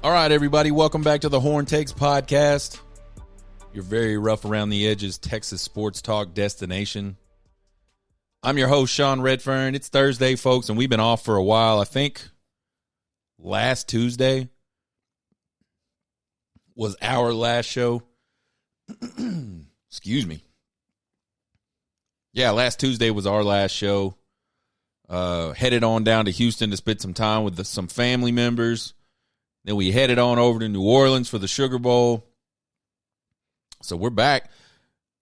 All right, everybody, welcome back to the Horn Takes podcast. Your very rough around the edges Texas sports talk destination. I'm your host, Sean Redfern. It's Thursday, folks, and we've been off for a while. I think last Tuesday was our last show. Excuse me. Yeah, last Tuesday was our last show. Headed on down to Houston to spend some time with some family members. Then we headed on over to New Orleans for the Sugar Bowl. So we're back.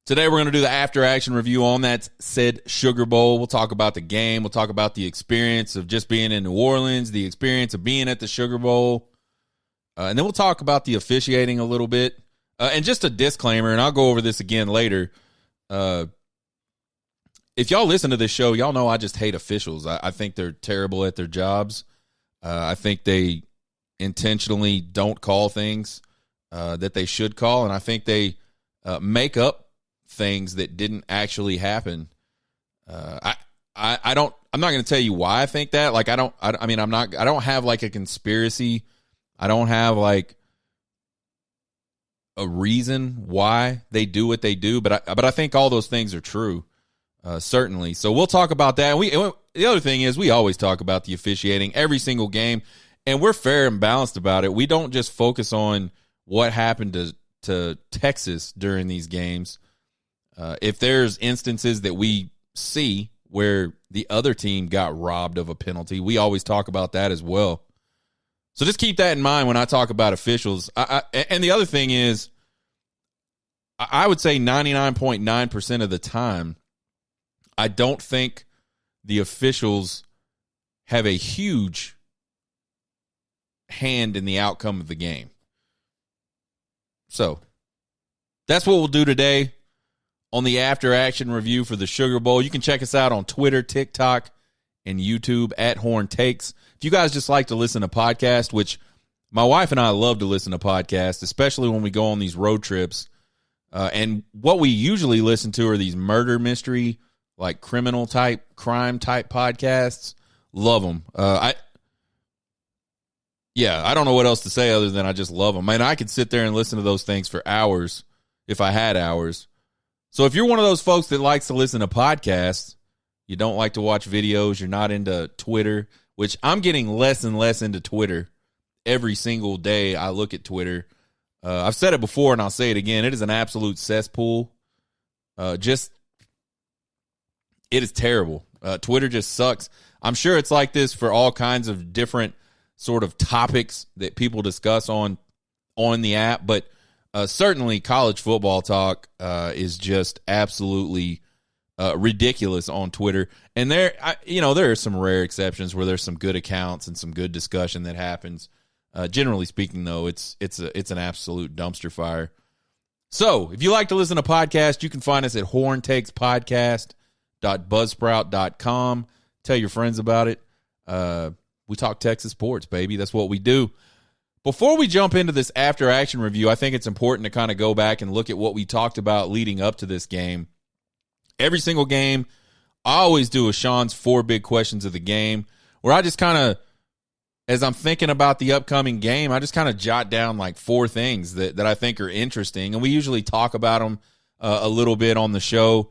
Today we're going to do the after-action review on that said Sugar Bowl. We'll talk about the game. We'll talk about the experience of just being in New Orleans, the experience of being at the Sugar Bowl. And then we'll talk about the officiating a little bit. And just a disclaimer, and I'll go over this again later. If y'all listen to this show, y'all know I just hate officials. I think they're terrible at their jobs. I think they intentionally don't call things that they should call, and I think they make up things that didn't actually happen. I'm not going to tell you why I think that. Like, I don't have like a conspiracy. I don't have like a reason why they do what they do, but I think all those things are true. Certainly. So we'll talk about that. The other thing is we always talk about the officiating every single game. And we're fair and balanced about it. We don't just focus on what happened to Texas during these games. If there's instances that we see where the other team got robbed of a penalty, we always talk about that as well. So just keep that in mind when I talk about officials. And the other thing is, I would say 99.9% of the time, I don't think the officials have a huge hand in the outcome of the game. So that's what we'll do today on the after action review for the Sugar Bowl. You can check us out on Twitter, TikTok, and YouTube at Horn Takes. If you guys just like to listen to podcasts, which my wife and I love to listen to podcasts, especially when we go on these road trips. And what we usually listen to are these murder mystery, like criminal type, crime type podcasts. Love them. I don't know what else to say other than I just love them. Man, I could sit there and listen to those things for hours if I had hours. So if you're one of those folks that likes to listen to podcasts, you don't like to watch videos, you're not into Twitter, which I'm getting less and less into Twitter. Every single day I look at Twitter. I've said it before and I'll say it again. It is an absolute cesspool. It is terrible. Twitter just sucks. I'm sure it's like this for all kinds of different sort of topics that people discuss on the app, but certainly college football talk is just absolutely ridiculous on Twitter. And there are some rare exceptions where there's some good accounts and some good discussion that happens. Generally speaking, though, it's an absolute dumpster fire. So if you like to listen to podcasts, you can find us at horntakespodcast.buzzsprout.com. Tell your friends about it. We talk Texas sports, baby. That's what we do. Before we jump into this after-action review, I think it's important to kind of go back and look at what we talked about leading up to this game. Every single game, I always do a Sean's 4 big questions of the game, where I just kind of, as I'm thinking about the upcoming game, I just kind of jot down like 4 things that I think are interesting, and we usually talk about them a little bit on the show.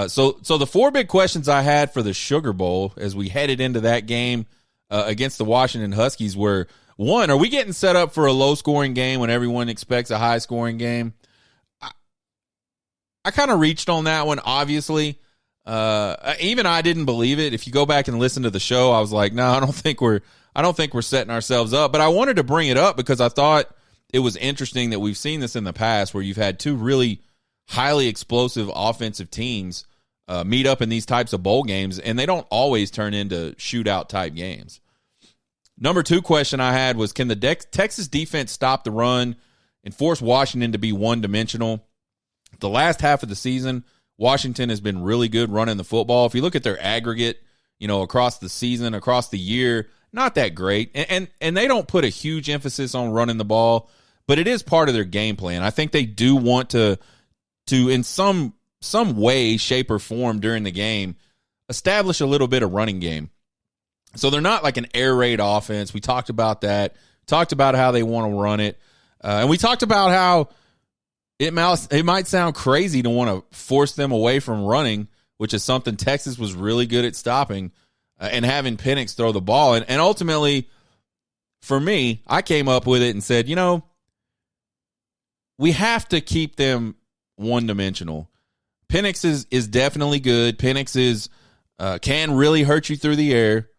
So the 4 big questions I had for the Sugar Bowl as we headed into that game against the Washington Huskies were, 1, are we getting set up for a low-scoring game when everyone expects a high-scoring game? I kind of reached on that one, obviously. Even I didn't believe it. If you go back and listen to the show, I was like, no, I don't think we're setting ourselves up. But I wanted to bring it up because I thought it was interesting that we've seen this in the past where you've had 2 really highly explosive offensive teams meet up in these types of bowl games, and they don't always turn into shootout-type games. Number 2 question I had was, can the Texas defense stop the run and force Washington to be one-dimensional? The last half of the season, Washington has been really good running the football. If you look at their aggregate, across the season, across the year, not that great. And they don't put a huge emphasis on running the ball, but it is part of their game plan. I think they do want to in some way, shape, or form during the game, establish a little bit of running game. So they're not like an air raid offense. We talked about that. Talked about how they want to run it. And we talked about how it might sound crazy to want to force them away from running, which is something Texas was really good at stopping, and having Penix throw the ball. And ultimately, for me, I came up with it and said, we have to keep them one-dimensional. Penix is definitely good. Penix can really hurt you through the air.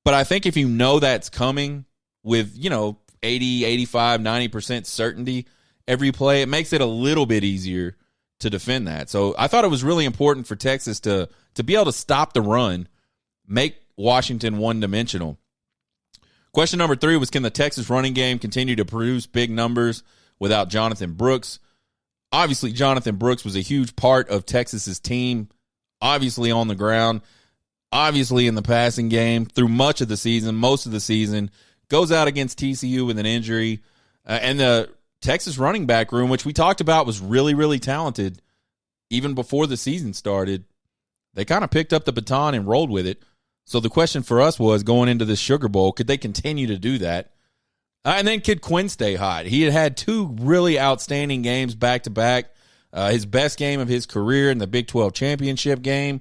But I think if you know that's coming with, 80, 85, 90% certainty every play, it makes it a little bit easier to defend that. So I thought it was really important for Texas to be able to stop the run, make Washington one-dimensional. Question number 3 was, can the Texas running game continue to produce big numbers without Jonathan Brooks? Obviously, Jonathan Brooks was a huge part of Texas's team, obviously on the ground, obviously in the passing game through much of the season, most of the season, goes out against TCU with an injury. And the Texas running back room, which we talked about, was really, really talented even before the season started. They kind of picked up the baton and rolled with it. So the question for us was, going into this Sugar Bowl, could they continue to do that? And then could Quinn stay hot? He had 2 really outstanding games back-to-back. His best game of his career in the Big 12 championship game.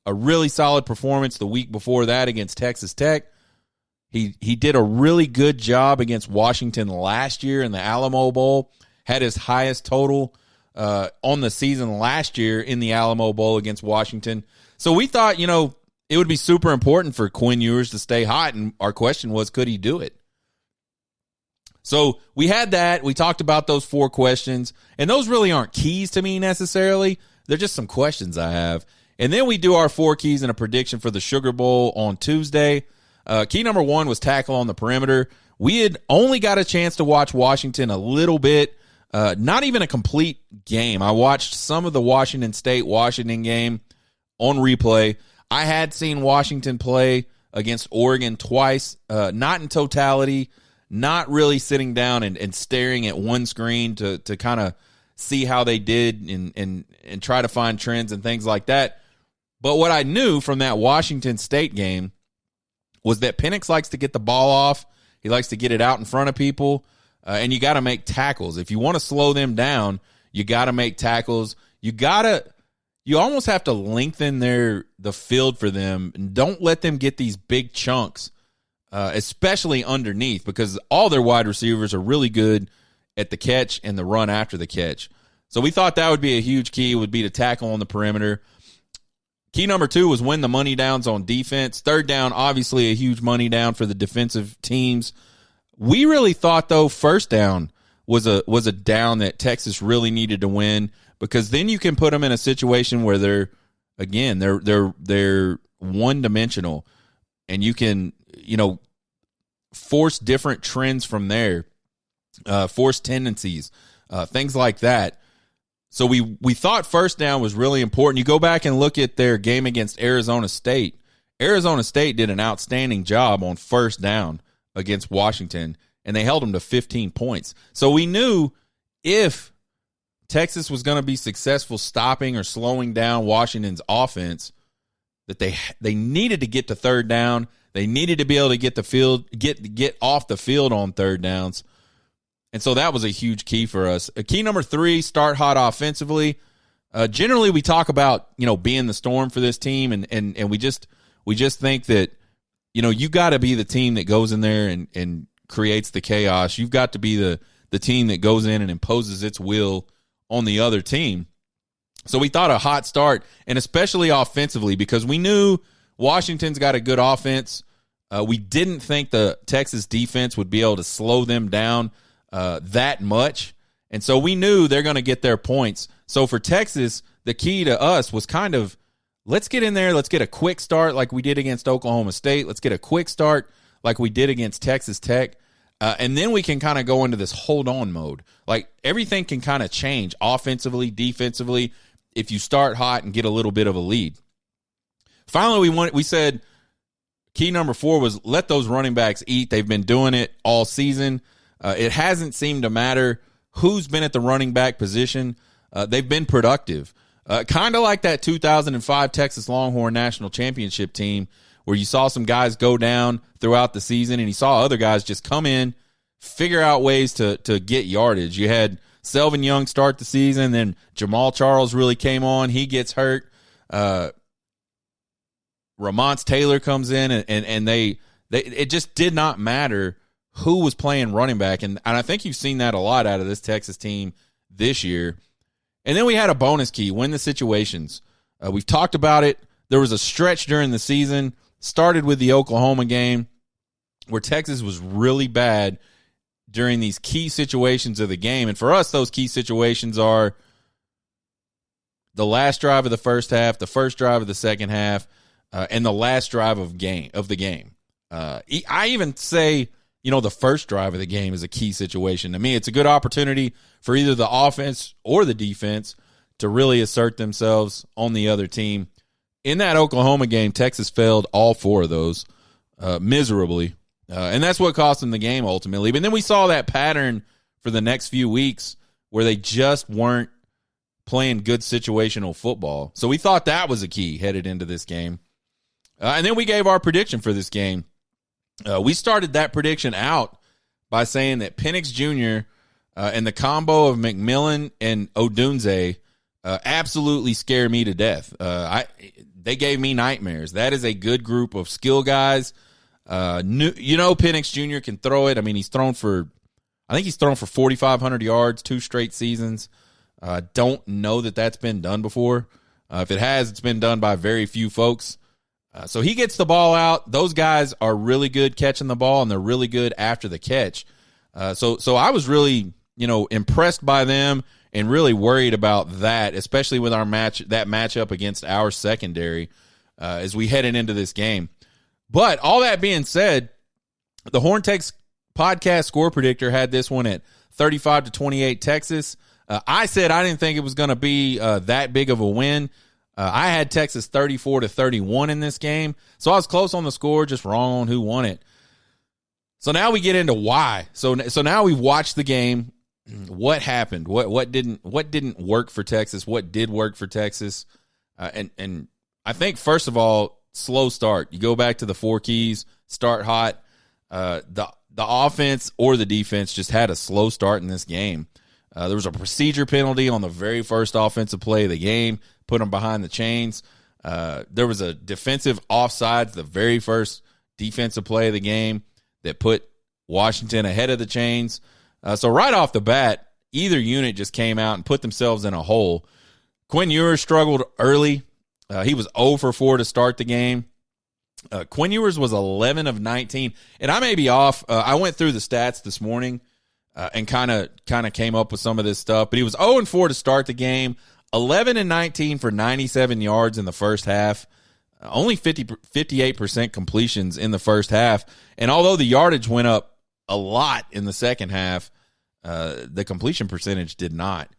A really solid performance the week before that against Texas Tech. He did a really good job against Washington last year in the Alamo Bowl. Had his highest total on the season last year in the Alamo Bowl against Washington. So we thought, it would be super important for Quinn Ewers to stay hot, and our question was, could he do it? So we had that. We talked about those 4 questions, and those really aren't keys to me necessarily. They're just some questions I have. And then we do our 4 keys and a prediction for the Sugar Bowl on Tuesday. Key number 1 was tackle on the perimeter. We had only got a chance to watch Washington a little bit, not even a complete game. I watched some of the Washington State-Washington game on replay. I had seen Washington play against Oregon twice, not in totality, not really sitting down and staring at one screen to kind of see how they did and try to find trends and things like that. But what I knew from that Washington State game was that Penix likes to get the ball off. He likes to get it out in front of people, and you got to make tackles. If you want to slow them down, you got to make tackles. You almost have to lengthen the field for them, and don't let them get these big chunks, especially underneath, because all their wide receivers are really good at the catch and the run after the catch. So we thought that would be a huge key, would be to tackle on the perimeter. Key number 2 was win the money downs on defense. Third down, obviously a huge money down for the defensive teams. We really thought, though, first down was a down that Texas really needed to win, because then you can put them in a situation where they're one-dimensional, and you can, force different trends from there, force tendencies, things like that. So we thought first down was really important. You go back and look at their game against Arizona State. Arizona State did an outstanding job on first down against Washington, and they held them to 15 points. So we knew if Texas was going to be successful stopping or slowing down Washington's offense, that they needed to get to third down. They needed to be able to get off the field on third downs. And so that was a huge key for us. Key number 3, start hot offensively. Generally, we talk about, being the storm for this team, and we just think that, you got to be the team that goes in there and creates the chaos. You've got to be the team that goes in and imposes its will on the other team. So we thought a hot start, and especially offensively, because we knew Washington's got a good offense. We didn't think the Texas defense would be able to slow them down that much. And so we knew they're going to get their points. So for Texas, the key to us was kind of, let's get in there. Let's get a quick start like we did against Oklahoma State. Let's get a quick start like we did against Texas Tech. And then we can kind of go into this hold on mode. Like everything can kind of change offensively, defensively. if you start hot and get a little bit of a lead. Finally, we said key number 4 was let those running backs eat. They've been doing it all season. It hasn't seemed to matter who's been at the running back position. They've been productive. Kind of like that 2005 Texas Longhorn National Championship team where you saw some guys go down throughout the season and you saw other guys just come in, figure out ways to get yardage. You had Selvin Young start the season, then Jamal Charles really came on. He gets hurt. Ramonce Taylor comes in, and they it just did not matter who was playing running back. And I think you've seen that a lot out of this Texas team this year. And then we had a bonus key, win the situations. We've talked about it. There was a stretch during the season, started with the Oklahoma game, where Texas was really bad during these key situations of the game. And for us, those key situations are the last drive of the first half, the first drive of the second half, and the last drive of the game. I even say, the first drive of the game is a key situation. To me, it's a good opportunity for either the offense or the defense to really assert themselves on the other team. In that Oklahoma game, Texas failed all 4 of those miserably. And that's what cost them the game ultimately. But then we saw that pattern for the next few weeks where they just weren't playing good situational football. So we thought that was a key headed into this game. And then we gave our prediction for this game. We started that prediction out by saying that Penix Jr. And the combo of McMillan and Odunze absolutely scare me to death. They gave me nightmares. That is a good group of skill guys. Penix Jr. can throw it. I mean, he's thrown for 4,500 yards, 2 straight seasons. Don't know that that's been done before. If it has, it's been done by very few folks. So he gets the ball out. Those guys are really good catching the ball, and they're really good after the catch. So I was really, impressed by them and really worried about that, especially with that matchup against our secondary as we headed into this game. But all that being said, the Horn Tex podcast score predictor had this one at 35-28 Texas. I said I didn't think it was going to be that big of a win. I had Texas 34-31 in this game. So I was close on the score, just wrong on who won it. So now we get into why. So now we've watched the game. What happened? What didn't work for Texas? What did work for Texas? And I think first of all, slow start. You go back to the 4 keys, start hot. The offense or the defense just had a slow start in this game. There was a procedure penalty on the very first offensive play of the game, put them behind the chains. There was a defensive offsides the very first defensive play of the game that put Washington ahead of the chains. So right off the bat, either unit just came out and put themselves in a hole. Quinn Ewers struggled early. He was 0 for 4 to start the game. Quinn Ewers was 11 of 19. And I may be off. I went through the stats this morning and kind of came up with some of this stuff. But he was 0 and 4 to start the game. 11 and 19 for 97 yards in the first half. Only 58% completions in the first half. And although the yardage went up a lot in the second half, the completion percentage did not.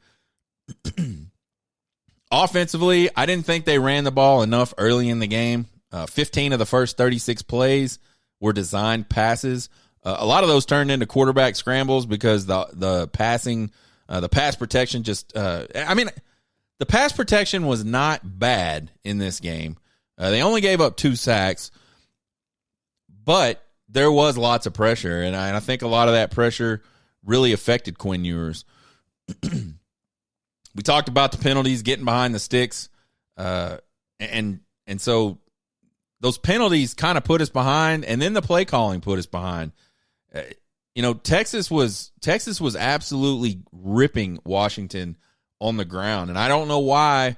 Offensively, I didn't think they ran the ball enough early in the game. 15 of the first 36 plays were designed passes. A lot of those turned into quarterback scrambles because the pass protection the pass protection was not bad in this game. They only gave up 2 sacks, but there was lots of pressure, and I think a lot of that pressure really affected Quinn Ewers. We talked about the penalties, getting behind the sticks, and so those penalties kind of put us behind, and then the play calling put us behind. Texas was absolutely ripping Washington on the ground, and I don't know why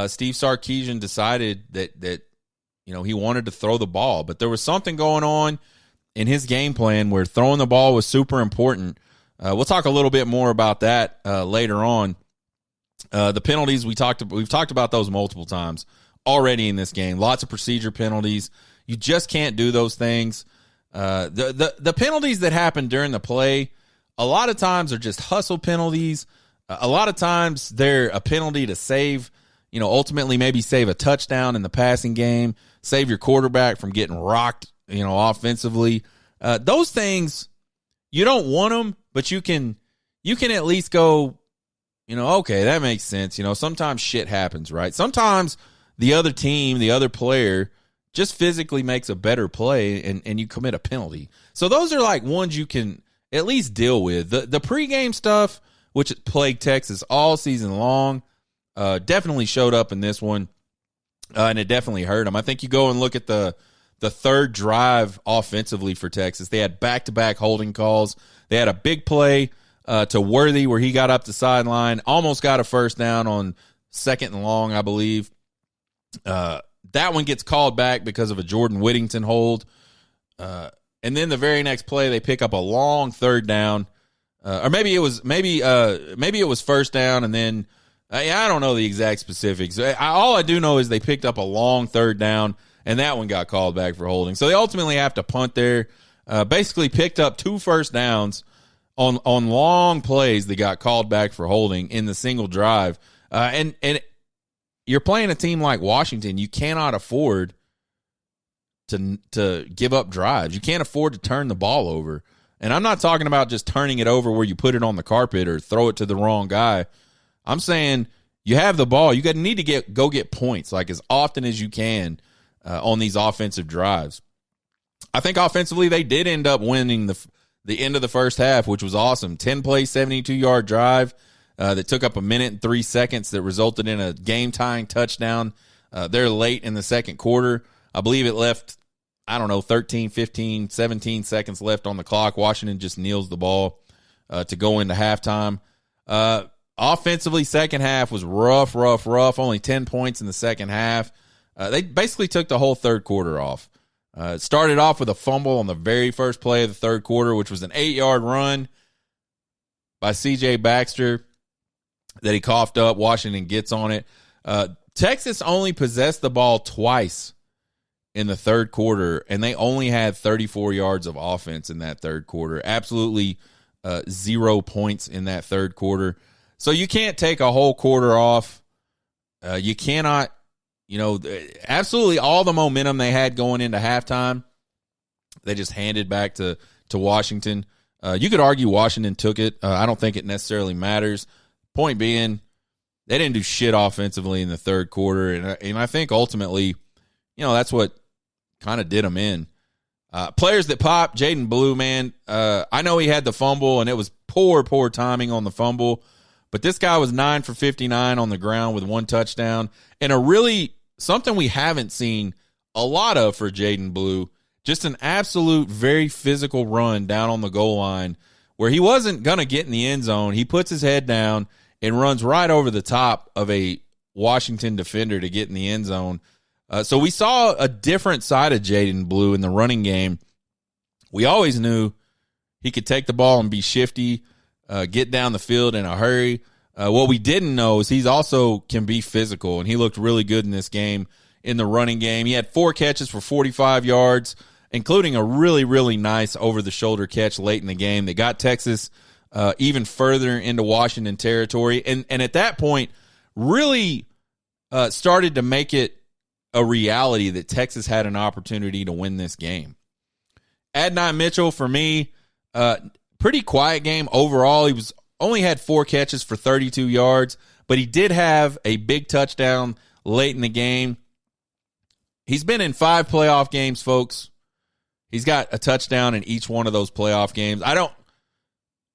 Steve Sarkisian decided that he wanted to throw the ball, but there was something going on in his game plan where throwing the ball was super important. We'll talk a little bit more about that later on. The penalties, we've talked about those multiple times already in this game. Lots of procedure penalties. You just can't do those things. The penalties that happen during the play, a lot of times are just hustle penalties. A lot of times they're a penalty to save ultimately maybe save a touchdown in the passing game, save your quarterback from getting rocked, offensively. Those things, you don't want them, but you can at least go, okay, that makes sense. Sometimes shit happens, right? Sometimes the other team, the other player just physically makes a better play and you commit a penalty. So those are like ones you can at least deal with. The pregame stuff, which plagued Texas all season long, definitely showed up in this one, and it definitely hurt them. I think you go and look at the third drive offensively for Texas. They had back-to-back holding calls. They had a big play to Worthy where he got up the sideline, almost got a first down on 2nd and long, I believe. That one gets called back because of a Jordan Whittington hold. And then the very next play, they pick up a long third down. Or maybe it was first down, and then I don't know the exact specifics. All I do know is they picked up a long third down, and that one got called back for holding. So they ultimately have to punt there. Basically picked up 2 first downs on long plays that got called back for holding in the single drive. And you're playing a team like Washington. You cannot afford to give up drives. You can't afford to turn the ball over. And I'm not talking about just turning it over where you put it on the carpet or throw it to the wrong guy. I'm saying you have the ball. You need to go get points like as often as you can on these offensive drives. I think offensively they did end up winning the end of the first half, which was awesome. 10-play, 72-yard drive that took up 1 minute and 3 seconds that resulted in a game-tying touchdown there late in the second quarter. I believe it left, 13, 15, 17 seconds left on the clock. Washington just kneels the ball to go into halftime. Offensively, second half was rough. Only 10 points in the second half. They basically took the whole third quarter off. It started off with a fumble on the very first play of the third quarter, which was an 8-yard run by C.J. Baxter that he coughed up. Washington gets on it. Texas only possessed the ball twice in the third quarter, and they only had 34 yards of offense in that third quarter. Absolutely 0 points in that third quarter. So you can't take a whole quarter off. You cannot, absolutely all the momentum they had going into halftime, they just handed back to Washington. You could argue Washington took it. I don't think it necessarily matters. Point being, they didn't do shit offensively in the third quarter, and I think ultimately, that's what kind of did them in. Players that popped, Jaden Blue, man. I know he had the fumble, and it was poor timing on the fumble. But this guy was 9 for 59 on the ground with 1 touchdown. And something we haven't seen a lot of for Jaden Blue, just an absolute very physical run down on the goal line where he wasn't going to get in the end zone. He puts his head down and runs right over the top of a Washington defender to get in the end zone. So we saw a different side of Jaden Blue in the running game. We always knew he could take the ball and be shifty, get down the field in a hurry. What we didn't know is he's also can be physical, and he looked really good in this game in the running game. He had 4 catches for 45 yards, including a really, really nice over-the-shoulder catch late in the game that got Texas even further into Washington territory. And at that point, really started to make it a reality that Texas had an opportunity to win this game. Adonai Mitchell, for me, pretty quiet game overall. He only had 4 catches for 32 yards, but he did have a big touchdown late in the game. He's been in 5 playoff games, folks. He's got a touchdown in each one of those playoff games. I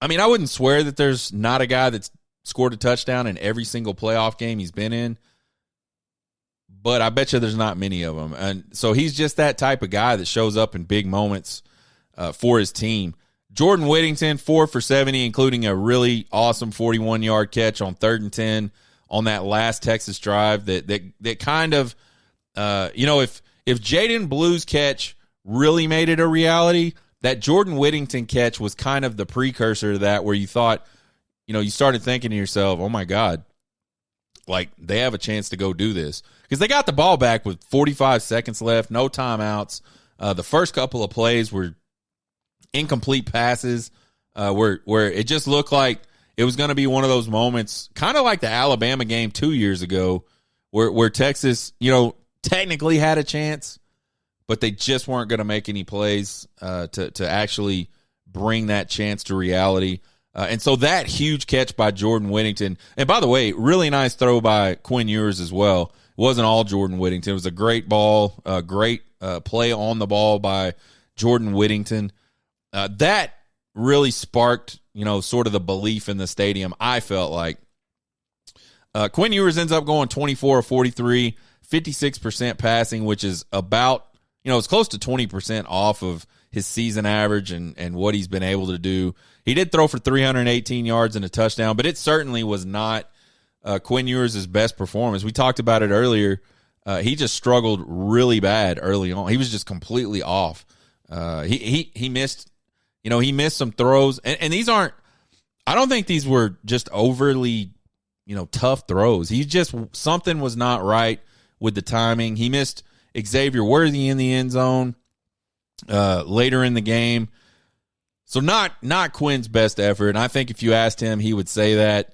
wouldn't swear that there's not a guy that's scored a touchdown in every single playoff game he's been in, but I bet you there's not many of them. And so he's just that type of guy that shows up in big moments for his team. Jordan Whittington, 4 for 70, including a really awesome 41-yard catch on 3rd and 10 on that last Texas drive that kind of, if Jaden Blue's catch really made it a reality, that Jordan Whittington catch was kind of the precursor to that, where you thought, you started thinking to yourself, oh my God, like they have a chance to go do this. Because they got the ball back with 45 seconds left, no timeouts. The first couple of plays were incomplete passes where it just looked like it was going to be one of those moments, kind of like the Alabama game 2 years ago, where Texas, technically had a chance, but they just weren't going to make any plays to actually bring that chance to reality. And so that huge catch by Jordan Whittington, and by the way, really nice throw by Quinn Ewers as well. It wasn't all Jordan Whittington. It was a great ball, great play on the ball by Jordan Whittington. That really sparked, sort of the belief in the stadium, I felt like. Quinn Ewers ends up going 24 of 43, 56% passing, which is about, it's close to 20% off of his season average and what he's been able to do. He did throw for 318 yards and a touchdown, but it certainly was not Quinn Ewers' best performance. We talked about it earlier. He just struggled really bad early on. He was just completely off. He missed, he missed some throws, and these aren't. I don't think these were just overly, tough throws. Something was not right with the timing. He missed Xavier Worthy in the end zone later in the game. So not Quinn's best effort. And I think if you asked him, he would say that.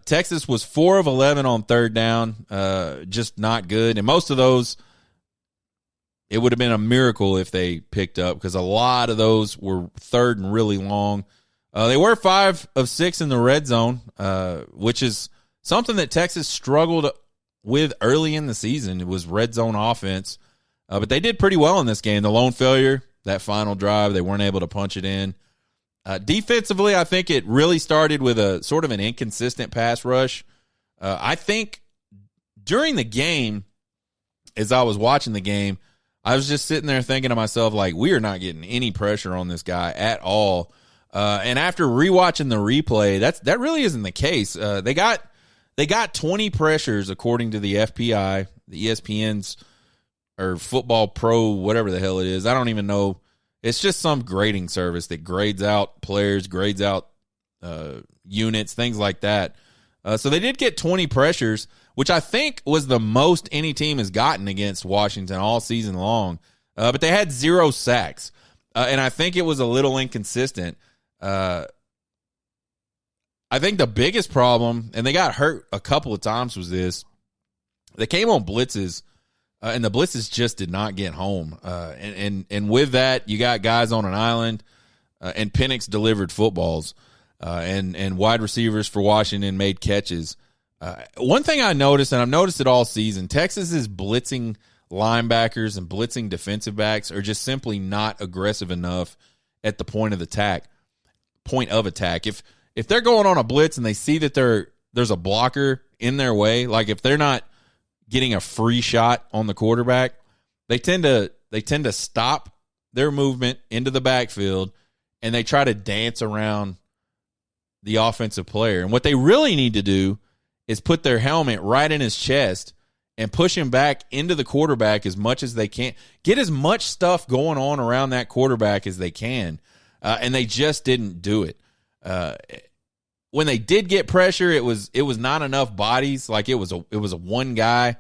Texas was 4 of 11 on third down, just not good. And most of those, it would have been a miracle if they picked up, because a lot of those were third and really long. They were 5 of 6 in the red zone, which is something that Texas struggled with early in the season. It was red zone offense. But they did pretty well in this game. The lone failure, that final drive, they weren't able to punch it in. Defensively, I think it really started with a sort of an inconsistent pass rush. I think during the game, as I was watching the game, I was just sitting there thinking to myself, like, we are not getting any pressure on this guy at all. And after rewatching the replay, that really isn't the case. They got 20 pressures according to the FPI, the ESPN's or Football Pro, whatever the hell it is. I don't even know. It's just some grading service that grades out players, grades out units, things like that. So they did get 20 pressures, which I think was the most any team has gotten against Washington all season long. But they had 0 sacks. And I think it was a little inconsistent. I think the biggest problem, and they got hurt a couple of times, was this. They came on blitzes, and the blitzes just did not get home. And with that, you got guys on an island, and Penix delivered footballs, and wide receivers for Washington made catches. One thing I noticed, and I've noticed it all season, Texas's blitzing linebackers and blitzing defensive backs are just simply not aggressive enough at the point of attack. If they're going on a blitz and they see that there's a blocker in their way, like if they're not getting a free shot on the quarterback, they tend to stop their movement into the backfield and they try to dance around the offensive player. And what they really need to do is put their helmet right in his chest and push him back into the quarterback as much as they can. Get as much stuff going on around that quarterback as they can. And they just didn't do it. When they did get pressure, it was not enough bodies. Like it was a one guy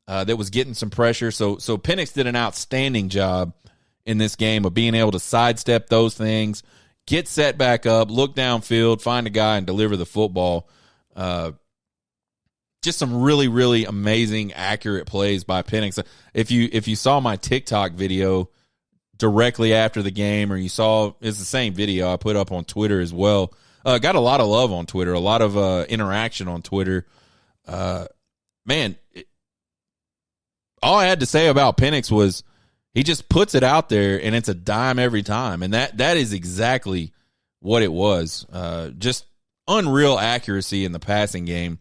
that was getting some pressure. So Penix did an outstanding job in this game of being able to sidestep those things, get set back up, look downfield, find a guy, and deliver the football. Just some really, really amazing, accurate plays by Penix. If you saw my TikTok video directly after the game, or you saw, it's the same video I put up on Twitter as well. Got a lot of love on Twitter, a lot of interaction on Twitter. Man, all I had to say about Penix was he just puts it out there, and it's a dime every time. And that is exactly what it was. Just unreal accuracy in the passing game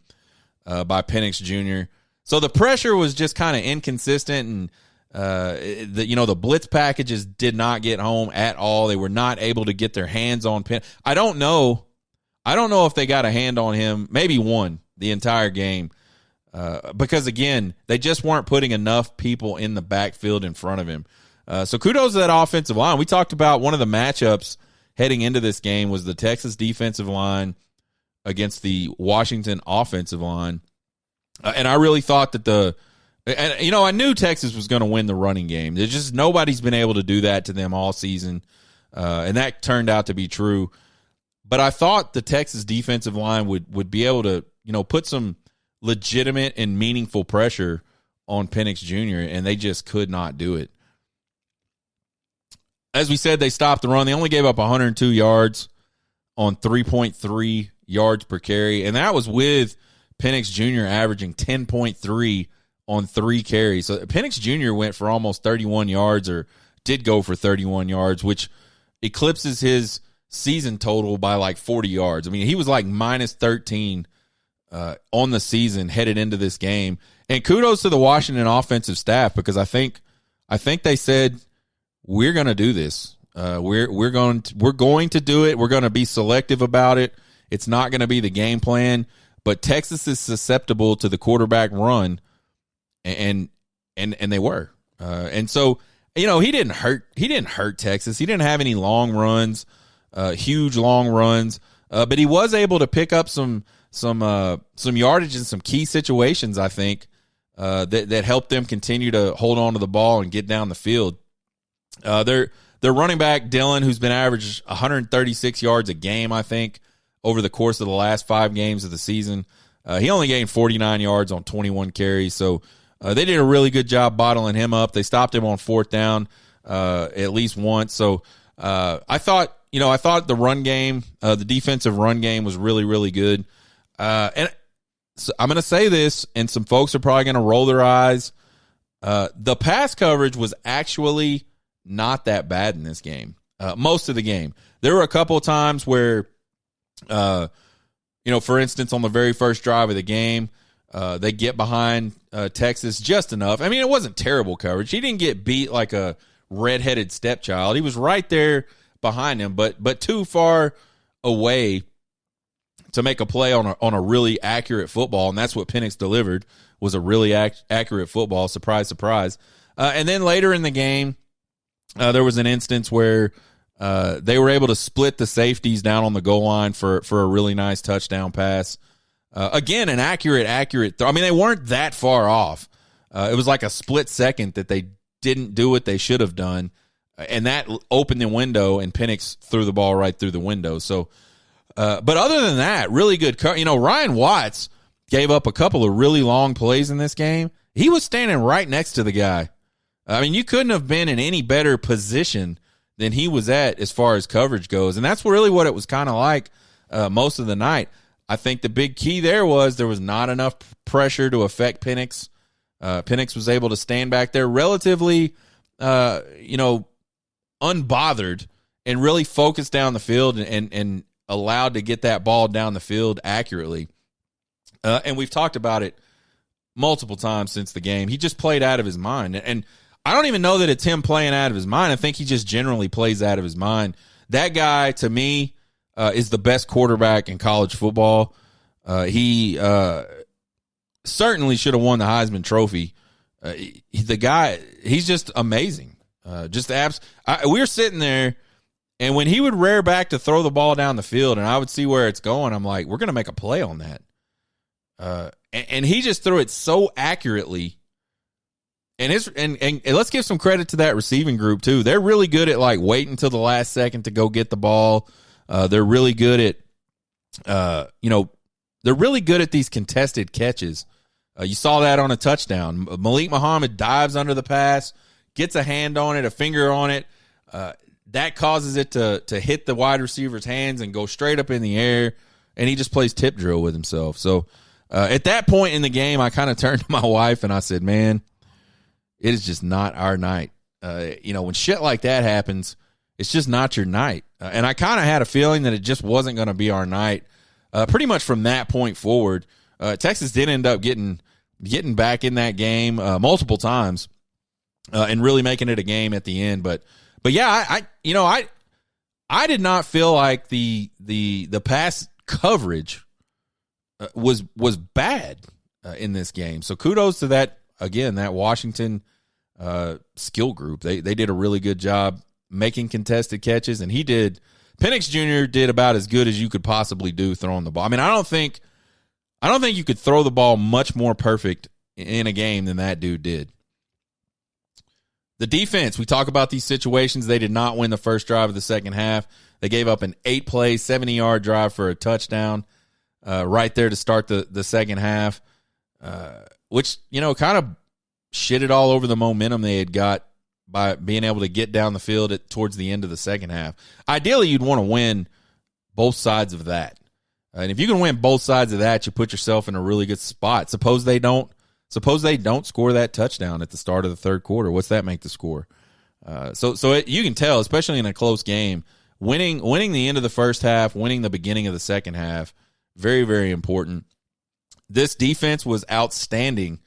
by Penix Jr. So the pressure was just kind of inconsistent, and the blitz packages did not get home at all. They were not able to get their hands on Penix. I don't know if they got a hand on him, maybe one the entire game, because again, they just weren't putting enough people in the backfield in front of him. So kudos to that offensive line. We talked about one of the matchups heading into this game was the Texas defensive line against the Washington offensive line. And I really thought that I knew Texas was going to win the running game. There's just nobody's been able to do that to them all season. And that turned out to be true. But I thought the Texas defensive line would be able to, put some legitimate and meaningful pressure on Penix Jr., and they just could not do it. As we said, they stopped the run. They only gave up 102 yards on 3.3 yards per carry, and that was with Penix Jr. averaging 10.3 on 3 carries. So Penix Jr. went for almost 31 yards, or did go for 31 yards, which eclipses his season total by like 40 yards. I mean, he was like minus 13 on the season headed into this game. And kudos to the Washington offensive staff, because I think they said, we're going to do this. We're going to do it. We're going to be selective about it. It's not going to be the game plan, but Texas is susceptible to the quarterback run, and they were. And so, you know, he didn't hurt Texas. He didn't have any long runs, huge long runs, but he was able to pick up some yardage in some key situations, I think, that helped them continue to hold on to the ball and get down the field. Their running back, Dillon, who's been averaging 136 yards a game, I think, over the course of the last 5 games of the season. He only gained 49 yards on 21 carries, so they did a really good job bottling him up. They stopped him on 4th down at least once. So I thought the run game, the defensive run game was really, really good. And so I'm going to say this, and some folks are probably going to roll their eyes. The pass coverage was actually not that bad in this game. Most of the game, there were a couple of times where, for instance, on the very first drive of the game, they get behind Texas just enough. I mean, it wasn't terrible coverage. He didn't get beat like a redheaded stepchild. He was right there behind him, but too far away to make a play on a really accurate football, and that's what Penix delivered, was a really accurate football. Surprise, surprise. And then later in the game, there was an instance where they were able to split the safeties down on the goal line for a really nice touchdown pass. Again, an accurate throw. I mean, they weren't that far off. It was like a split second that they didn't do what they should have done, and that opened the window, and Penix threw the ball right through the window. So, but other than that, really good. Ryan Watts gave up a couple of really long plays in this game. He was standing right next to the guy. I mean, you couldn't have been in any better position than he was at as far as coverage goes. And that's really what it was kind of like most of the night. I think the big key there was not enough pressure to affect Penix. Penix was able to stand back there relatively, unbothered, and really focus down the field and allowed to get that ball down the field accurately. And we've talked about it multiple times since the game. He just played out of his mind. And I don't even know that it's him playing out of his mind. I think he just generally plays out of his mind. That guy, to me, is the best quarterback in college football. He certainly should have won the Heisman Trophy. The guy, he's just amazing. We were sitting there, and when he would rear back to throw the ball down the field, and I would see where it's going, I'm like, we're going to make a play on that. And he just threw it so accurately. And let's give some credit to that receiving group too. They're really good at like waiting until the last second to go get the ball. They're really good at, they're really good at these contested catches. You saw that on a touchdown. Malik Muhammad dives under the pass, gets a hand on it, a finger on it. That causes it to hit the wide receiver's hands and go straight up in the air. And he just plays tip drill with himself. So at that point in the game, I kind of turned to my wife and I said, man, it is just not our night. When shit like that happens, it's just not your night. And I kind of had a feeling that it just wasn't going to be our night. Pretty much from that point forward, Texas did end up getting back in that game multiple times and really making it a game at the end. But yeah, I did not feel like the pass coverage was bad in this game. So kudos to that. Again, that Washington skill group, they did a really good job making contested catches, and Penix Jr. did about as good as you could possibly do throwing the ball. I mean, I don't think you could throw the ball much more perfect in a game than that dude did. The defense, we talk about these situations. They did not win the first drive of the second half. They gave up an 8-play, 70-yard drive for a touchdown right there to start the second half. which, kind of shitted all over the momentum they had got by being able to get down the field towards the end of the second half. Ideally, you'd want to win both sides of that. And if you can win both sides of that, you put yourself in a really good spot. Suppose they don't score that touchdown at the start of the third quarter. What's that make the score? You can tell, especially in a close game, winning the end of the first half, winning the beginning of the second half, very, very important. This defense was outstanding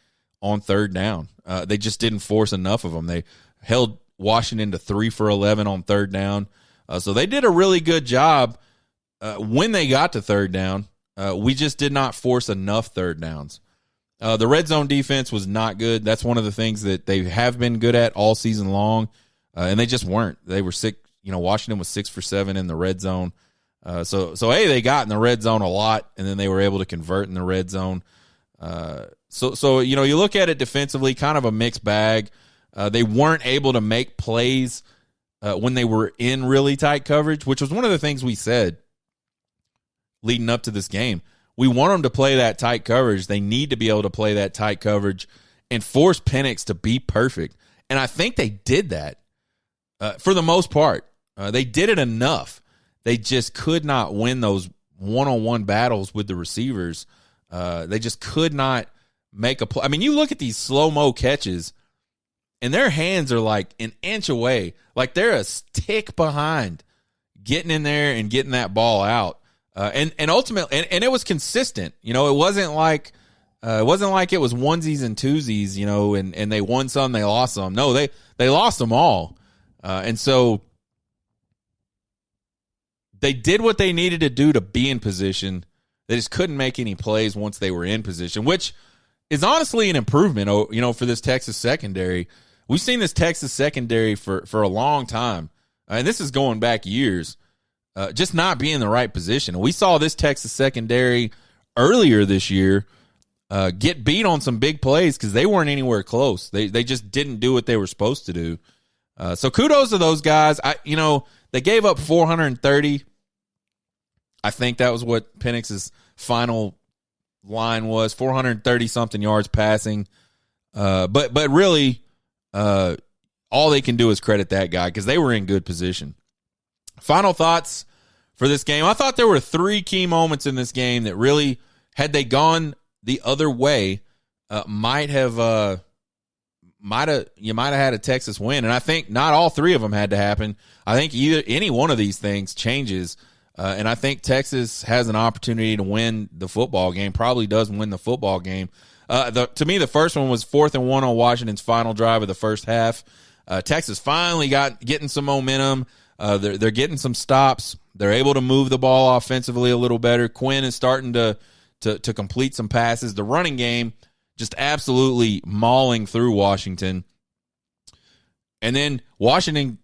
on third down. They just didn't force enough of them. They held Washington to 3 for 11 on third down. So they did a really good job when they got to third down. We just did not force enough third downs. The red zone defense was not good. That's one of the things that they have been good at all season long, and they just weren't. They were sick. Washington was 6 for 7 in the red zone. So they got in the red zone a lot, and then they were able to convert in the red zone. You look at it defensively, kind of a mixed bag. They weren't able to make plays when they were in really tight coverage, which was one of the things we said leading up to this game. We want them to play that tight coverage. They need to be able to play that tight coverage and force Penix to be perfect. And I think they did that for the most part. They did it enough. They just could not win those one-on-one battles with the receivers. They just could not make a play. I mean, you look at these slow-mo catches, and their hands are like an inch away. Like they're a tick behind getting in there and getting that ball out. And ultimately, and it was consistent. It wasn't like it was onesies and twosies, and they won some, they lost some. No, they lost them all. And so they did what they needed to do to be in position. They just couldn't make any plays once they were in position, which is honestly an improvement, for this Texas secondary. We've seen this Texas secondary for a long time, and this is going back years, just not be in the right position. We saw this Texas secondary earlier this year get beat on some big plays because they weren't anywhere close. They just didn't do what they were supposed to do. So kudos to those guys. They gave up 430. I think that was what Penix's final line was, 430-something yards passing. But really, all they can do is credit that guy because they were in good position. Final thoughts for this game. I thought there were 3 key moments in this game that really, had they gone the other way, you might have had a Texas win. And I think not all 3 of them had to happen. I think any one of these things changes. And I think Texas has an opportunity to win the football game, probably does win the football game. To me, the first one was 4th and 1 on Washington's final drive of the first half. Texas finally getting some momentum. They're getting some stops. They're able to move the ball offensively a little better. Quinn is starting to complete some passes. The running game just absolutely mauling through Washington. And then Washington,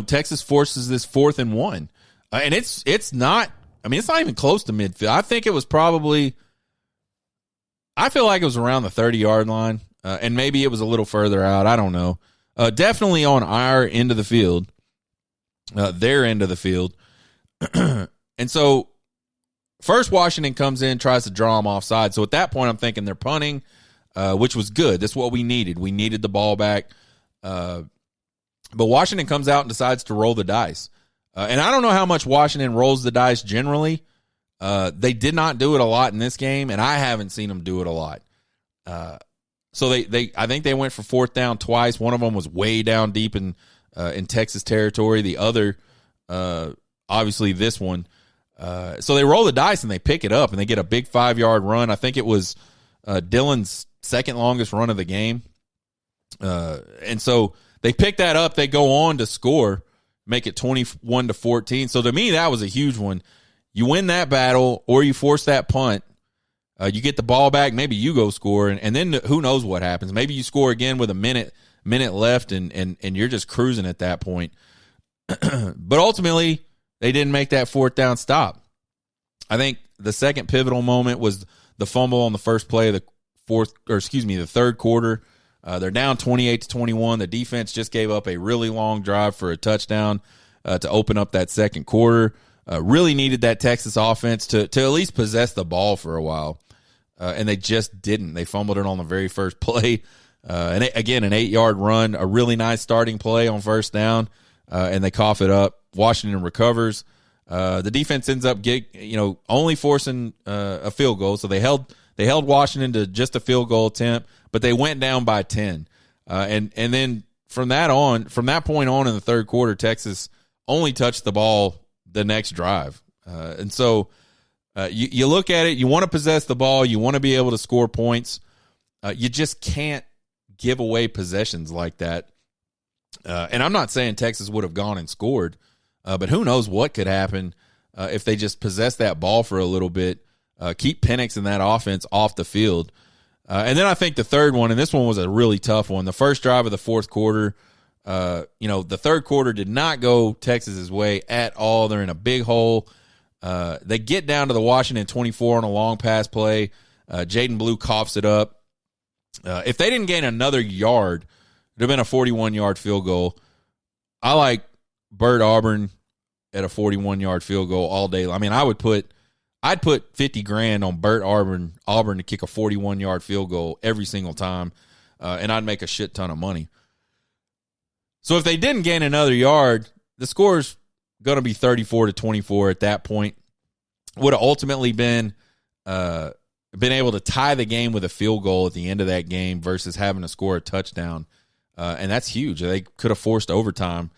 Texas forces this 4th and 1. And it's not even close to midfield. I think it was I feel like it was around the 30-yard line, and maybe it was a little further out. I don't know. Definitely on our end of the field, their end of the field. And so first Washington comes in, tries to draw them offside. So at that point, I'm thinking they're punting, which was good. That's what we needed. We needed the ball back. But Washington comes out and decides to roll the dice. And I don't know how much Washington rolls the dice generally. They did not do it a lot in this game, and I haven't seen them do it a lot. So I think they went for 4th down twice. One of them was way down deep in Texas territory. The other, obviously this one. So they roll the dice and they pick it up and they get a big 5-yard run. I think it was Dylan's second longest run of the game. And so they pick that up. They go on to score, make it 21-14. So to me, that was a huge one. You win that battle or you force that punt. You get the ball back. Maybe you go score, and then who knows what happens. Maybe you score again with a minute left, and you're just cruising at that point. But ultimately, they didn't make that 4th down stop. I think the second pivotal moment was the fumble on the first play of the third quarter. They're down 28-21. The defense just gave up a really long drive for a touchdown to open up that second quarter. Really needed that Texas offense to at least possess the ball for a while. and they just didn't. They fumbled it on the very first play. And again, an 8-yard run, a really nice starting play on first down, and they cough it up. Washington recovers. The defense ends up only forcing a field goal, so they held Washington to just a field goal attempt, but they went down by 10. And then from that point on in the third quarter, Texas only touched the ball the next drive. And so you look at it, you want to possess the ball, you want to be able to score points. You just can't give away possessions like that. And I'm not saying Texas would have gone and scored, but who knows what could happen if they just possess that ball for a little bit, keep Penix and that offense off the field. And then I think the third one, and this one was a really tough one, the first drive of the fourth quarter, the third quarter did not go Texas's way at all. They're in a big hole. They get down to the Washington 24 on a long pass play. Jaden Blue coughs it up. If they didn't gain another yard, it would have been a 41-yard field goal. I like Burt Auburn at a 41-yard field goal all day. I mean, I'd put $50,000 on Burt Auburn to kick a 41-yard field goal every single time, and I'd make a shit ton of money. So if they didn't gain another yard, the score's going to be 34-24 at that point. Would have ultimately been able to tie the game with a field goal at the end of that game versus having to score a touchdown, and that's huge. They could have forced overtime.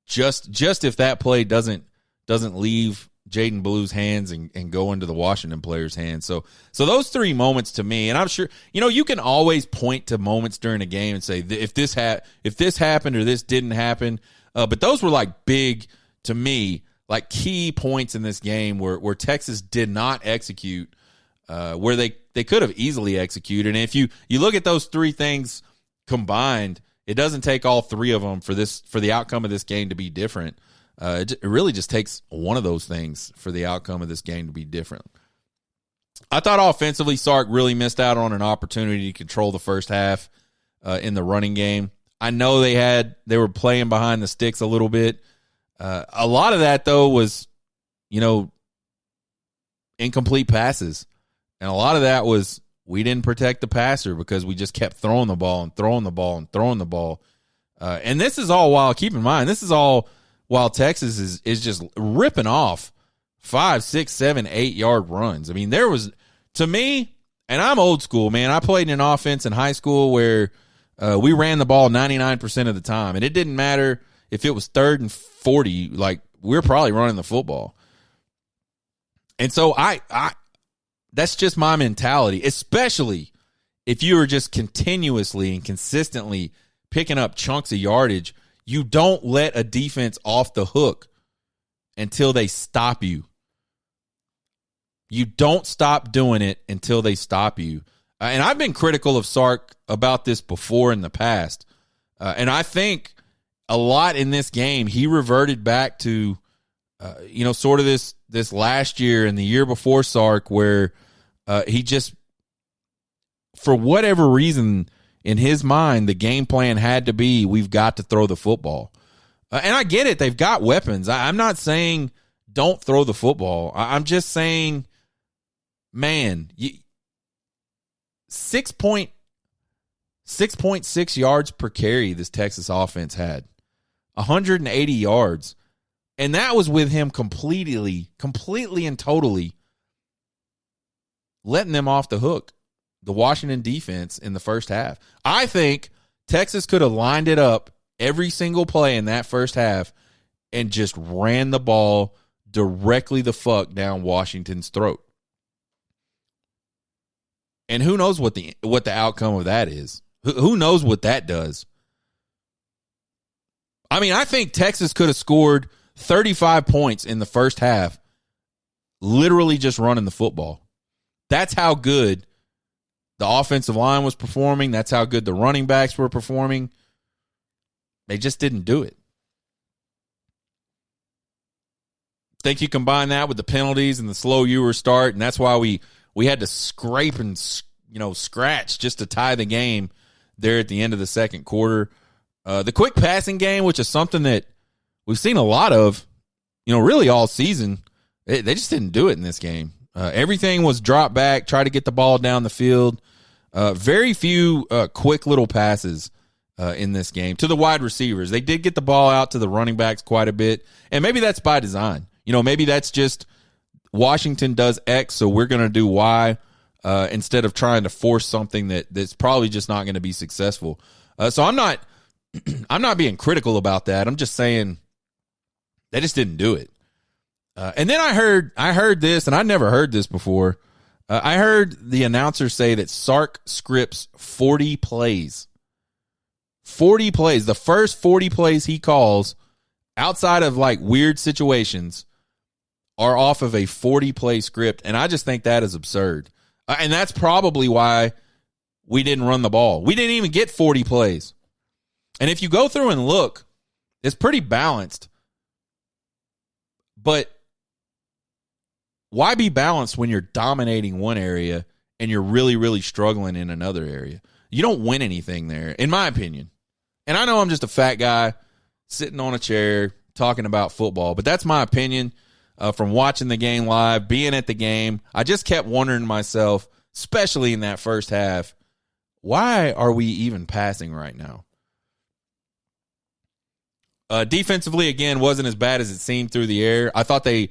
Just if that play doesn't leave Jaden Blue's hands and go into the Washington players' hands. So those three moments to me, and I'm sure, you can always point to moments during a game and say, if this happened or this didn't happen. But those were like big, to me, like key points in this game where Texas did not execute, where they could have easily executed. And if you look at those three things combined, it doesn't take all three of them for the outcome of this game to be different. It really just takes one of those things for the outcome of this game to be different. I thought offensively, Sark really missed out on an opportunity to control the first half in the running game. I know they were playing behind the sticks a little bit. A lot of that, though, was, incomplete passes. And a lot of that was we didn't protect the passer because we just kept throwing the ball and throwing the ball and throwing the ball. And this is all while, keep in mind, while Texas is just ripping off 5, 6, 7, 8-yard runs. I mean, there was, to me, and I'm old school, man. I played in an offense in high school where we ran the ball 99% of the time, and it didn't matter if it was 3rd and 40. Like, we were probably running the football. And so that's just my mentality, especially if you are just continuously and consistently picking up chunks of yardage. You don't let a defense off the hook until they stop you. You don't stop doing it until they stop you. And I've been critical of Sark about this before in the past. And I think a lot in this game, he reverted back to, sort of this last year and the year before Sark where he just, for whatever reason, in his mind, the game plan had to be, we've got to throw the football. And I get it. They've got weapons. I'm not saying don't throw the football. I'm just saying, man, 6.6 yards per carry this Texas offense had. 180 yards. And that was with him completely and totally letting them off the hook. The Washington defense in the first half. I think Texas could have lined it up every single play in that first half and just ran the ball directly the fuck down Washington's throat. And who knows what the outcome of that is? Who knows what that does? I mean, I think Texas could have scored 35 points in the first half literally just running the football. That's how good the offensive line was performing. That's how good the running backs were performing. They just didn't do it. I think you combine that with the penalties and the slow Ewer start, and that's why we had to scrape and scratch just to tie the game there at the end of the second quarter. The quick passing game, which is something that we've seen a lot of, really all season, they just didn't do it in this game. Everything was drop back, try to get the ball down the field. Very few quick little passes in this game to the wide receivers. They did get the ball out to the running backs quite a bit, and maybe that's by design. Maybe that's just Washington does X, so we're going to do Y instead of trying to force something that's probably just not going to be successful. So I'm not being critical about that. I'm just saying they just didn't do it. And then I heard this, and I never heard this before. I heard the announcer say that Sark scripts 40 plays. 40 plays. The first 40 plays he calls outside of like weird situations are off of a 40-play script, and I just think that is absurd. And that's probably why we didn't run the ball. We didn't even get 40 plays. And if you go through and look, it's pretty balanced. But why be balanced when you're dominating one area and you're really, really struggling in another area? You don't win anything there, in my opinion. And I know I'm just a fat guy sitting on a chair talking about football, but that's my opinion from watching the game live, being at the game. I just kept wondering to myself, especially in that first half, why are we even passing right now? Defensively, again, wasn't as bad as it seemed through the air. I thought they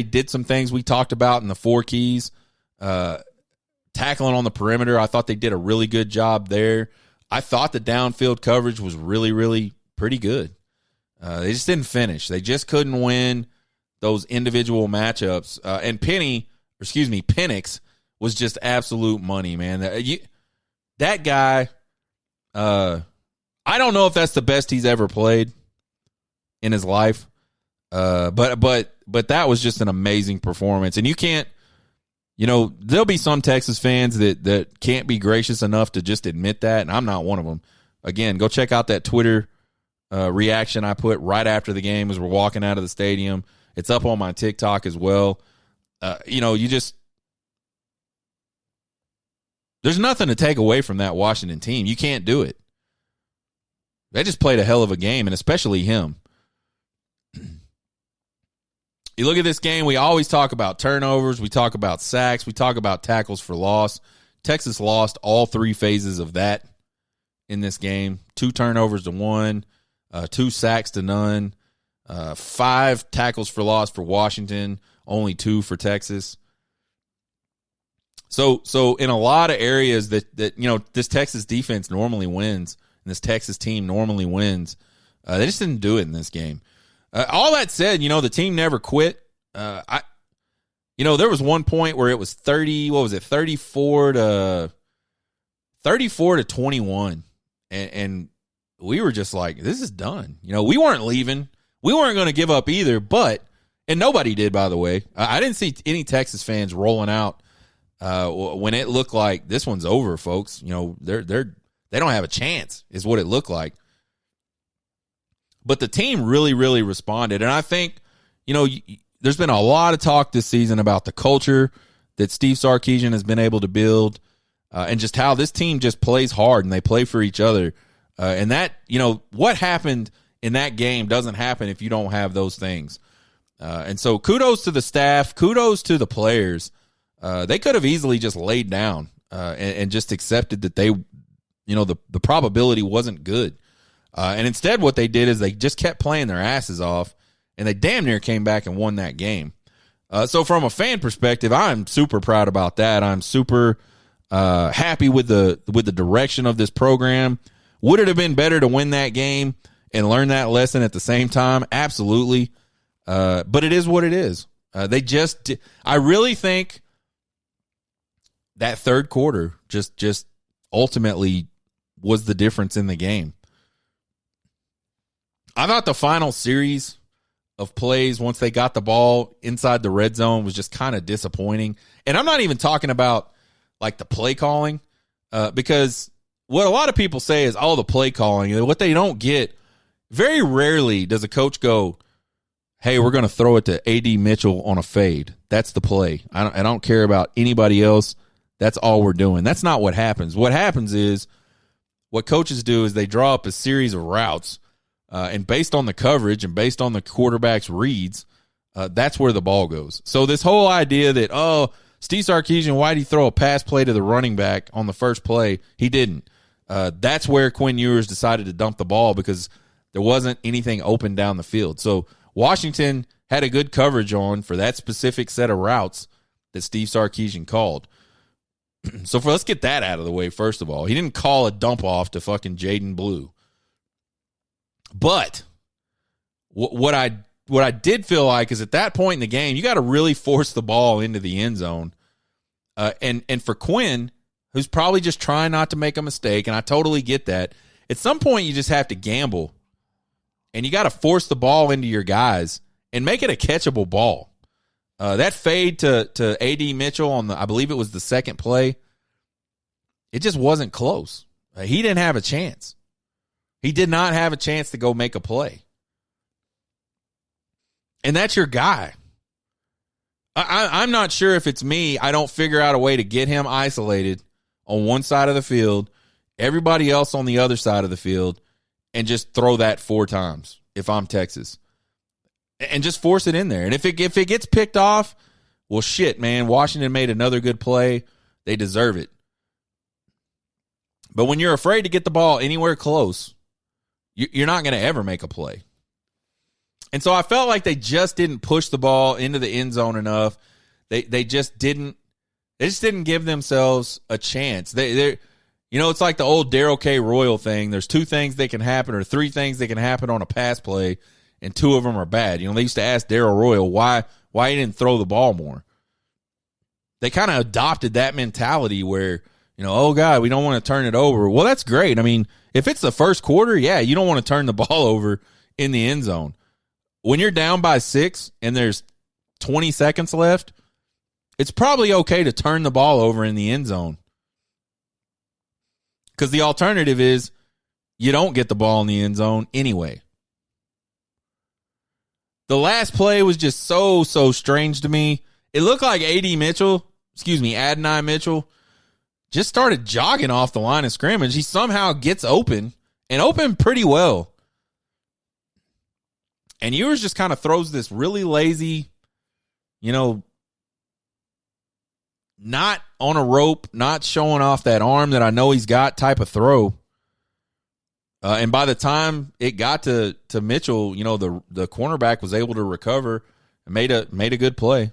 did some things we talked about in the 4 keys. Tackling on the perimeter, I thought they did a really good job there. I thought the downfield coverage was really, really pretty good. They just didn't finish. They just couldn't win those individual matchups. And Penix was just absolute money, man. That guy, I don't know if that's the best he's ever played in his life. But that was just an amazing performance. And you can't, there'll be some Texas fans that can't be gracious enough to just admit that, and I'm not one of them. Again, go check out that Twitter reaction I put right after the game as we're walking out of the stadium. It's up on my TikTok as well. There's nothing to take away from that Washington team. You can't do it. They just played a hell of a game, and especially him. You look at this game, we always talk about turnovers, we talk about sacks, we talk about tackles for loss. Texas lost all 3 phases of that in this game. 2 turnovers to 1, 2 sacks to none, 5 tackles for loss for Washington, only 2 for Texas. So in a lot of areas that this Texas defense normally wins, and this Texas team normally wins, they just didn't do it in this game. All that said, the team never quit. There was one point where it was 34 to 21. And we were just like, this is done. We weren't leaving. We weren't going to give up either, and nobody did, by the way. I didn't see any Texas fans rolling out when it looked like this one's over, folks. They don't have a chance is what it looked like. But the team really, really responded. And I think, there's been a lot of talk this season about the culture that Steve Sarkisian has been able to build and just how this team just plays hard and they play for each other. And that, what happened in that game doesn't happen if you don't have those things. And so kudos to the staff, kudos to the players. They could have easily just laid down and just accepted that they, the probability wasn't good. And instead what they did is they just kept playing their asses off, and they damn near came back and won that game. So from a fan perspective, I'm super proud about that. I'm super happy with the direction of this program. Would it have been better to win that game and learn that lesson at the same time? Absolutely. But it is what it is. I really think that third quarter just ultimately was the difference in the game. I thought the final series of plays, once they got the ball inside the red zone, was just kind of disappointing. And I'm not even talking about like the play calling, because what a lot of people say is, the play calling. What they don't get, very rarely does a coach go, hey, we're going to throw it to A.D. Mitchell on a fade. That's the play. I don't care about anybody else. That's all we're doing. That's not what happens. What happens is, what coaches do is they draw up a series of routes, and based on the coverage and based on the quarterback's reads, that's where the ball goes. So this whole idea that, oh, Steve Sarkisian, why did he throw a pass play to the running back on the first play? He didn't. That's where Quinn Ewers decided to dump the ball because there wasn't anything open down the field. So Washington had a good coverage on for that specific set of routes that Steve Sarkisian called. So let's get that out of the way, first of all. He didn't call a dump off to fucking Jaden Blue. But what I did feel like is at that point in the game, you got to really force the ball into the end zone. And for Quinn, who's probably just trying not to make a mistake, and I totally get that, at some point you just have to gamble. And you got to force the ball into your guys and make it a catchable ball. That fade to A.D. Mitchell on I believe it was the second play, it just wasn't close. He didn't have a chance. He did not have a chance to go make a play. And that's your guy. I'm not sure if it's me. I don't figure out a way to get him isolated on one side of the field, everybody else on the other side of the field, and just throw that 4 times if I'm Texas. And just force it in there. And if it gets picked off, well, shit, man. Washington made another good play. They deserve it. But when you're afraid to get the ball anywhere close, you're not going to ever make a play. And so I felt like they just didn't push the ball into the end zone enough. They just didn't give themselves a chance. They're it's like the old Darrell K. Royal thing. There's 2 things that can happen or 3 things that can happen on a pass play, and 2 of them are bad. They used to ask Darrell Royal why he didn't throw the ball more. They kind of adopted that mentality where, oh, God, we don't want to turn it over. Well, that's great. I mean, if it's the first quarter, yeah, you don't want to turn the ball over in the end zone. When you're down by 6 and there's 20 seconds left, it's probably okay to turn the ball over in the end zone. Because the alternative is you don't get the ball in the end zone anyway. The last play was just so strange to me. It looked like Adonai Mitchell, just started jogging off the line of scrimmage. He somehow gets open and open pretty well. And Ewers just kind of throws this really lazy, not on a rope, not showing off that arm that I know he's got type of throw. And by the time it got to Mitchell, the cornerback was able to recover and made a good play.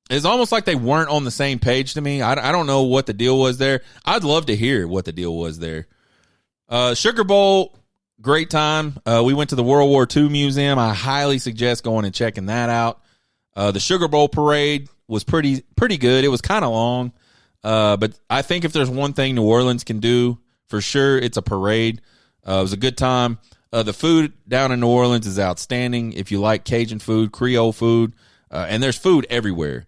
It's almost like they weren't on the same page to me. I don't know what the deal was there. I'd love to hear what the deal was there. Sugar Bowl, great time. We went to the World War II Museum. I highly suggest going and checking that out. The Sugar Bowl parade was pretty good. It was kind of long, but I think if there's one thing New Orleans can do, for sure, it's a parade. It was a good time. The food down in New Orleans is outstanding. If you like Cajun food, Creole food, and there's food everywhere.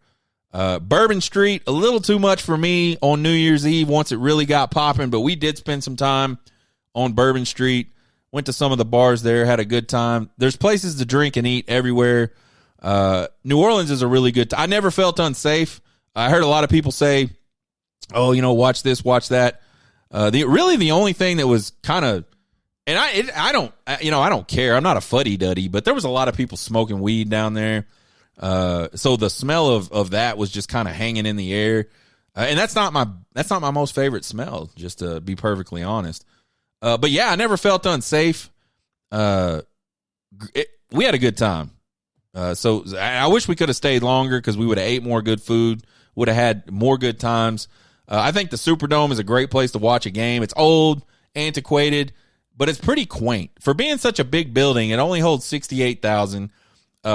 Bourbon Street, a little too much for me on New Year's Eve once it really got popping, but we did spend some time on Bourbon Street. Went to some of the bars there, had a good time. There's places to drink and eat everywhere. New Orleans is a really good I never felt unsafe. I heard a lot of people say, oh, watch this, watch that. The only thing that was kind of, and I don't care. I'm not a fuddy-duddy, but there was a lot of people smoking weed down there. So the smell of that was just kind of hanging in the air. And that's not my most favorite smell, just to be perfectly honest. But yeah, I never felt unsafe. We had a good time. So I wish we could have stayed longer because we would have ate more good food, would have had more good times. I think the Superdome is a great place to watch a game. It's old, antiquated, but it's pretty quaint. For being such a big building, it only holds 68,000.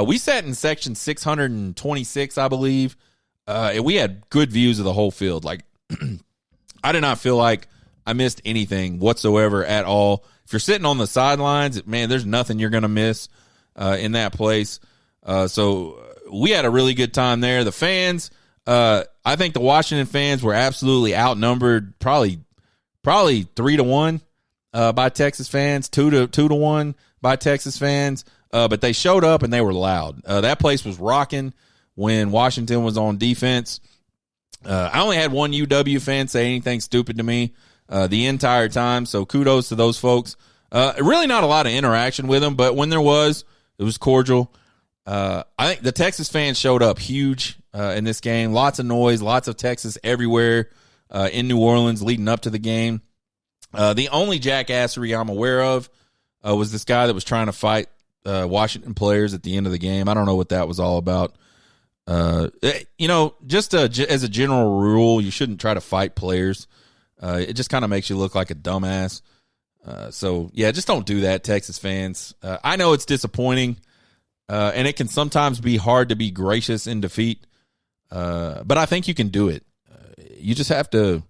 We sat in section 626, I believe, and we had good views of the whole field. Like, I did not feel like I missed anything whatsoever at all. If you're sitting on the sidelines, man, there's nothing you're going to miss in that place. So we had a really good time there. The fans, I think the Washington fans were absolutely outnumbered, probably 3-1 by Texas fans, 2-1 by Texas fans. But they showed up and they were loud. That place was rocking when Washington was on defense. I only had one UW fan say anything stupid to me the entire time, so kudos to those folks. Really not a lot of interaction with them, but when there was, it It was cordial. I think the Texas fans showed up huge in this game. Lots of noise, lots of Texas everywhere in New Orleans leading up to the game. The only jackassery I'm aware of was this guy that was trying to fight Washington players at the end of the game. I don't know what that was all about. Just as a general rule, you shouldn't try to fight players. It just kind of makes you look like a dumbass. So, just don't do that, Texas fans. I know it's disappointing, and it can sometimes be hard to be gracious in defeat, but I think you can do it. You just have to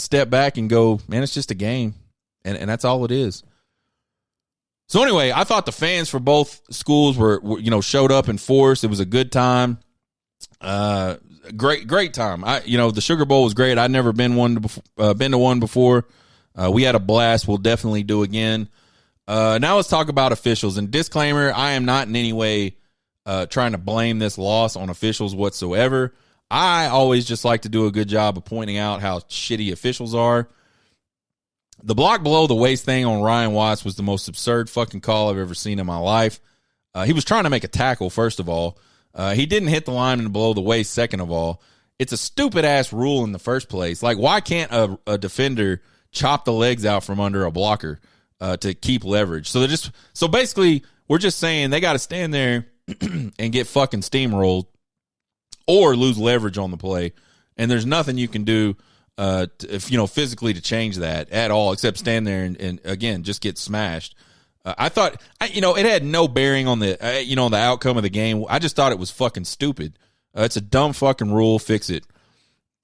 step back and go, man, it's just a game, and that's all it is. So anyway, I thought the fans for both schools were showed up in force. It was a good time. Great time. The Sugar Bowl was great. I'd never been to one before. We had a blast. We'll definitely do again. Now let's talk about officials. And disclaimer, I am not in any way trying to blame this loss on officials whatsoever. I always just like to do a good job of pointing out how shitty officials are. The block below the waist thing on Ryan Watts was the most absurd fucking call I've ever seen in my life. He was trying to make a tackle, first of all. He didn't hit the lineman below the waist, second of all. It's a stupid-ass rule in the first place. Like, why can't a defender chop the legs out from under a blocker to keep leverage? So basically, we're just saying they got to stand there and get fucking steamrolled or lose leverage on the play, and there's nothing you can do physically to change that at all, except stand there and again, just get smashed. I thought, it had no bearing on the outcome of the game. I just thought it was fucking stupid. It's a dumb fucking rule. Fix it.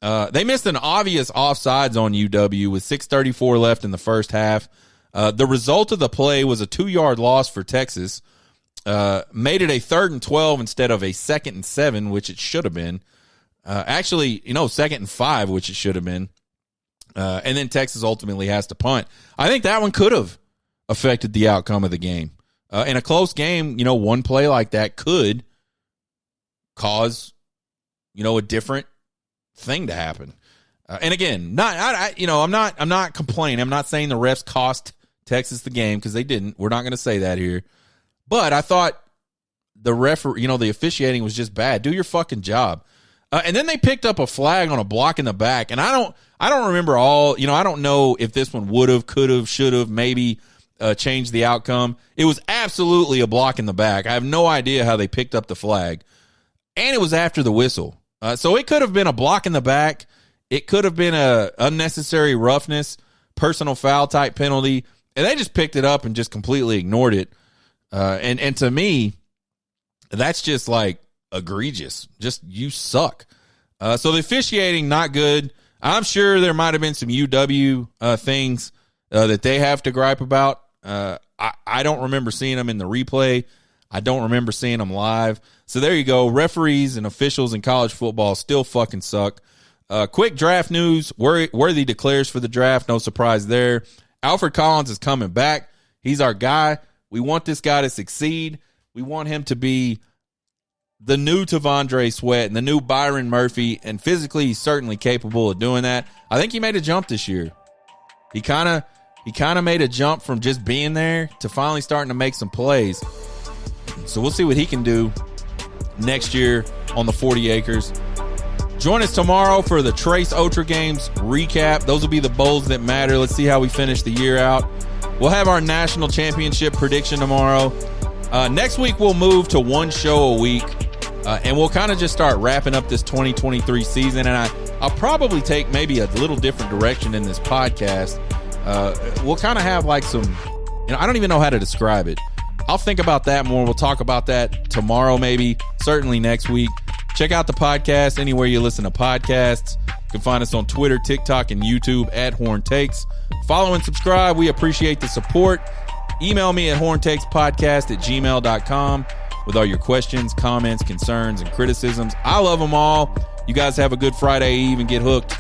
They missed an obvious offsides on UW with 6:34 left in the first half. The result of the play was a 2-yard loss for Texas. Made it a 3rd and 12 instead of a 2nd and 7, which it should have been. Actually, 2nd and 5, which it should have been. And then Texas ultimately has to punt. I think that one could have affected the outcome of the game. In a close game, one play like that could cause, a different thing to happen. And again, I'm not complaining. I'm not saying the refs cost Texas the game, because they didn't. We're not going to say that here. But I thought the the officiating was just bad. Do your fucking job. And then they picked up a flag on a block in the back, and I don't remember all. I don't know if this one would have, could have, should have, maybe changed the outcome. It was absolutely a block in the back. I have no idea how they picked up the flag, and it was after the whistle. So it could have been a block in the back. It could have been a unnecessary roughness, personal foul type penalty, and they just picked it up and just completely ignored it. And to me, that's just like egregious. Just, you suck. So the officiating, not good. I'm sure there might have been some UW things that they have to gripe about. I don't remember seeing them in the replay. I don't remember seeing them live. So there you go. Referees and officials in college football still fucking suck. Quick draft news. Worthy declares for the draft. No surprise there. Alfred Collins is coming back. He's our guy. We want this guy to succeed. We want him to be the new Tavondre Sweat and the new Byron Murphy, and physically he's certainly capable of doing that. I think he made a jump this year. He kind of made a jump from just being there to finally starting to make some plays. So we'll see what he can do next year on the 40 acres. Join us tomorrow for the Trace Ultra Games recap. Those will be the bowls that matter. Let's see how we finish the year out. We'll have our national championship prediction tomorrow. Next week, we'll move to one show a week, and we'll kind of just start wrapping up this 2023 season. And I'll probably take maybe a little different direction in this podcast. We'll kind of have like some, I don't even know how to describe it. I'll think about that more. We'll talk about that tomorrow, maybe, certainly next week. Check out the podcast anywhere you listen to podcasts. You can find us on Twitter, TikTok, and YouTube at Horn Takes. Follow and subscribe. We appreciate the support. Email me at horntakespodcast@gmail.com with all your questions, comments, concerns, and criticisms. I love them all. You guys have a good Friday Eve and get hooked.